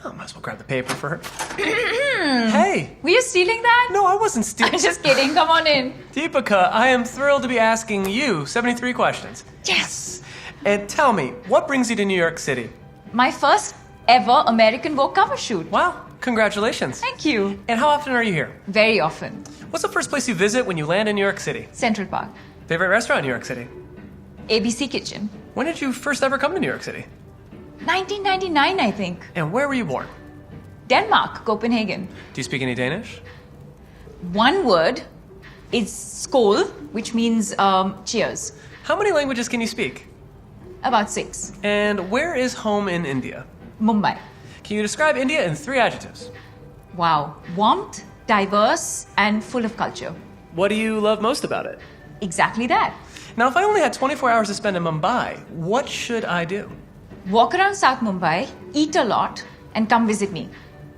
Oh, might as well grab the paper for her. Hey! Were you stealing that? No, I wasn't stealing. I'm just kidding. Come on in. Deepika, I am thrilled to be asking you 73 questions. Yes. And tell me, what brings you to New York City? My first ever American Vogue cover shoot. Wow, congratulations. Thank you. And how often are you here? Very often. What's the first place you visit when you land in New York City? Central Park. Favorite restaurant in New York City? ABC Kitchen. When did you first ever come to New York City? 1999, I think. And where were you born? Denmark, Copenhagen. Do you speak any Danish? One word is skål, which means cheers. How many languages can you speak? About 6. And where is home in India? Mumbai. Can you describe India in 3 adjectives? Wow. Warmth, diverse, and full of culture. What do you love most about it? Exactly that. Now, if I only had 24 hours to spend in Mumbai, what should I do? Walk around South Mumbai, eat a lot, and come visit me.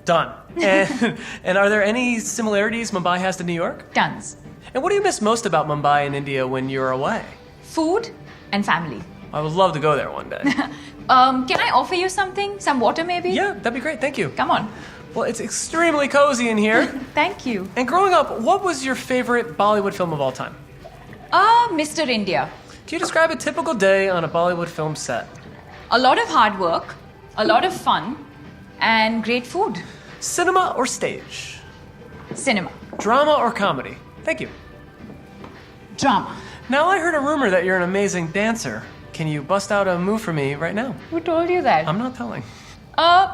Done. And are there any similarities Mumbai has to New York? Tons. And what do you miss most about Mumbai and India when you're away? Food and family. I would love to go there one day. Can I offer you something? Some water maybe? Yeah, that'd be great. Thank you. Come on. Well, it's extremely cozy in here. Thank you. And growing up, what was your favorite Bollywood film of all time? Mr. India. Can you describe a typical day on a Bollywood film set? A lot of hard work, a lot of fun, and great food. Cinema or stage? Cinema. Drama or comedy? Thank you. Drama. Now, I heard a rumor that you're an amazing dancer. Can you bust out a move for me right now? Who told you that? I'm not telling.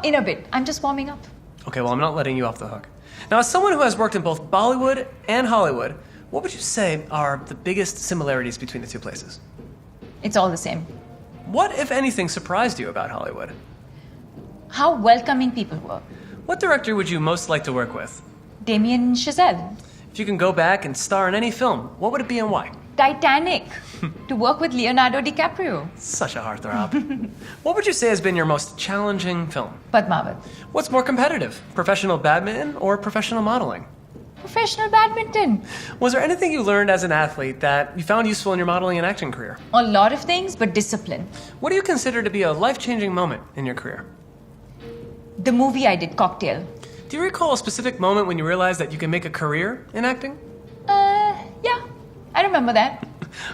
In a bit. I'm just warming up. Okay, well, I'm not letting you off the hook. Now, as someone who has worked in both Bollywood and Hollywood, what would you say are the biggest similarities between the two places? It's all the same. What, if anything, surprised you about Hollywood? How welcoming people were. What director would you most like to work with? Damien Chazelle. If you can go back and star in any film, what would it be and why? Titanic. To work with Leonardo DiCaprio. Such a heartthrob. What would you say has been your most challenging film? Padmavat. What's more competitive, professional badminton or professional modeling? Professional badminton. Was there anything you learned as an athlete that you found useful in your modeling and acting career? A lot of things, but discipline. What do you consider to be a life-changing moment in your career? The movie I did, Cocktail. Do you recall a specific moment when you realized that you can make a career in acting? Yeah. I remember that.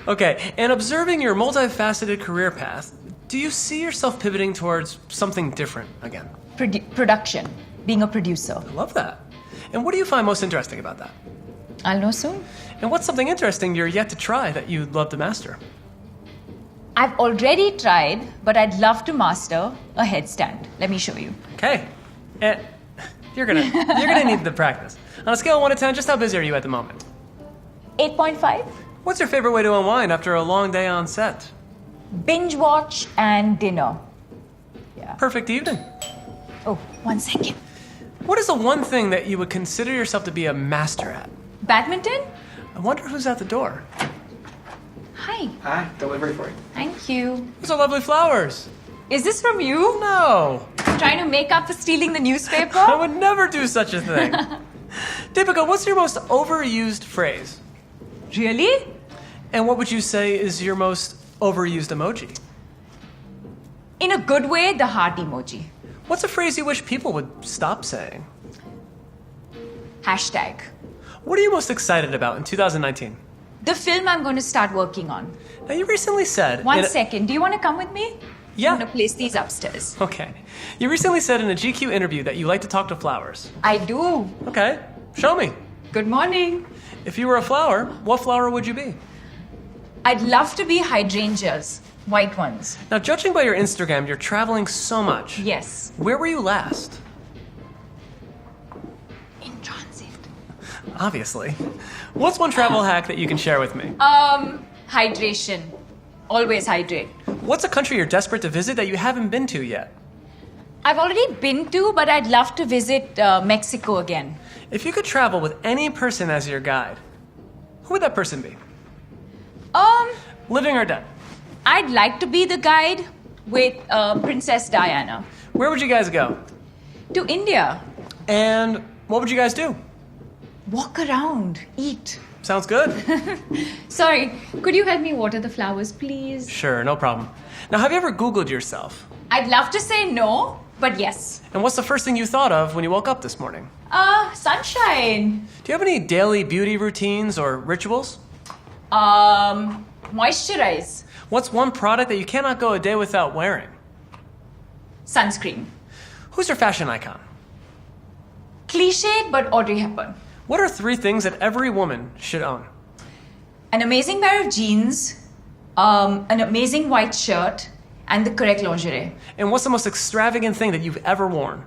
Okay, and observing your multifaceted career path, do you see yourself pivoting towards something different again? Production. Being a producer. I love that. And what do you find most interesting about that? I'll know soon. And what's something interesting you're yet to try that you'd love to master? I've already tried, but I'd love to master a headstand. Let me show you. Okay. And you're gonna need the practice. On a scale of 1 to 10, just how busy are you at the moment? 8.5. What's your favorite way to unwind after a long day on set? Binge watch and dinner. Yeah. Perfect evening. Oh, 1 second. What is the one thing that you would consider yourself to be a master at? Badminton? I wonder who's at the door. Hi. Hi, delivery for you. Thank you. Those are lovely flowers. Is this from you? No. Trying to make up for stealing the I newspaper? would never do such a thing. Deepika, what's your most overused phrase? Really? And what would you say is your most overused emoji? In a good way, the heart emoji. What's a phrase you wish people would stop saying? Hashtag. What are you most excited about in 2019? The film I'm going to start working on. Now, you recently said... One second. Do you want to come with me? Yeah. I'm going to place these upstairs. Okay. You recently said in a GQ interview that you like to talk to flowers. I do. Okay. Show me. Good morning. If you were a flower, what flower would you be? I'd love to be hydrangeas. White ones. Now, judging by your Instagram, you're traveling so much. Yes. Where were you last? In transit. Obviously. What's one travel hack that you can share with me? Hydration. Always hydrate. What's a country you're desperate to visit that you haven't been to yet? I've already been to, but I'd love to visit Mexico again. If you could travel with any person as your guide, who would that person be? Living or dead? I'd like to be the guide with Princess Diana. Where would you guys go? To India. And what would you guys do? Walk around. Eat. Sounds good. Sorry, could you help me water the flowers, please? Sure, no problem. Now, have you ever Googled yourself? I'd love to say no, But yes. And what's the first thing you thought of when you woke up this morning? Sunshine. Do you have any daily beauty routines or rituals? Moisturize. What's one product that you cannot go a day without wearing? Sunscreen. Who's your fashion icon? Cliched, but Audrey Hepburn. What are 3 things that every woman should own? An amazing pair of jeans, an amazing white shirt, and the correct lingerie. And what's the most extravagant thing that you've ever worn?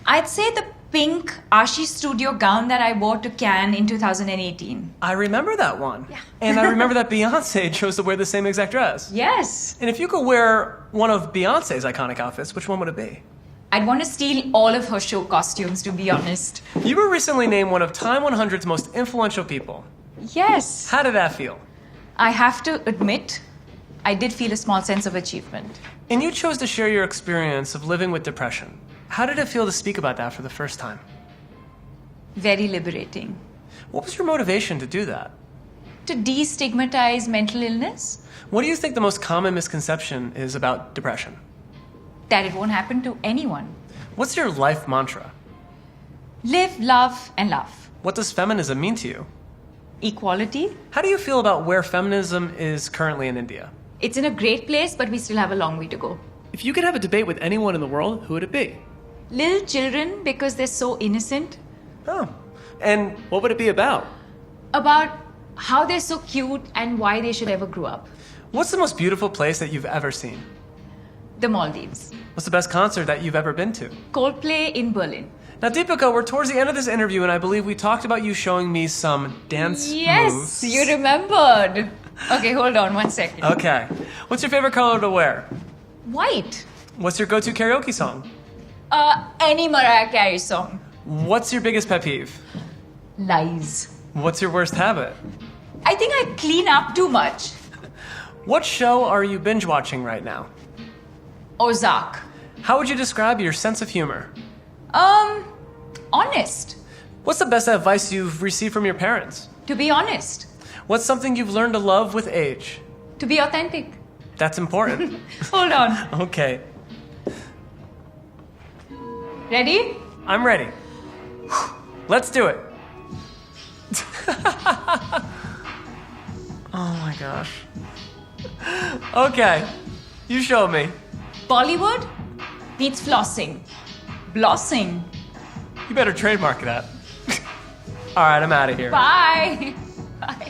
I'd say the pink Ashi Studio gown that I wore to Cannes in 2018. I remember that one. Yeah. And I remember that Beyonce chose to wear the same exact dress. Yes. And if you could wear one of Beyonce's iconic outfits, which one would it be? I'd want to steal all of her show costumes, to be honest. You were recently named one of Time 100's most influential people. Yes. How did that feel? I have to admit, I did feel a small sense of achievement. And you chose to share your experience of living with depression. How did it feel to speak about that for the first time? Very liberating. What was your motivation to do that? To destigmatize mental illness, What do you think the most common misconception is about depression? that it won't happen to anyone. What's your life mantra? Live, love, and love. What does feminism mean to you? Equality. How do you feel about where feminism is currently in India? It's in a great place, but we still have a long way to go. If you could have a debate with anyone in the world, who would it be? Little children, because they're so innocent, Oh. And what would it be about? about how they're so cute and why they should ever grow up. What's the most beautiful place that you've ever seen? The Maldives. What's the best concert that you've ever been to? Coldplay in Berlin. Now, Deepika, we're towards the end of this interview, and I believe we talked about you showing me some dance Yes, moves. you remembered. Okay, hold on 1 second. Okay. What's your favorite color to wear? White. What's your go-to karaoke song? Any Mariah Carey song. What's your biggest pet peeve? Lies. What's your worst habit? I think I clean up too much. What show are you binge watching right now? Ozark. How would you describe your sense of humor? Honest. What's the best advice you've received from your parents? To be honest. What's something you've learned to love with age? To be authentic. That's important. Hold on. Okay, Ready? I'm ready. Let's do it. Oh my gosh. Okay, you show me. Bollywood meets flossing. Blossing. You better trademark that. All right, I'm out of here. Bye. Bye.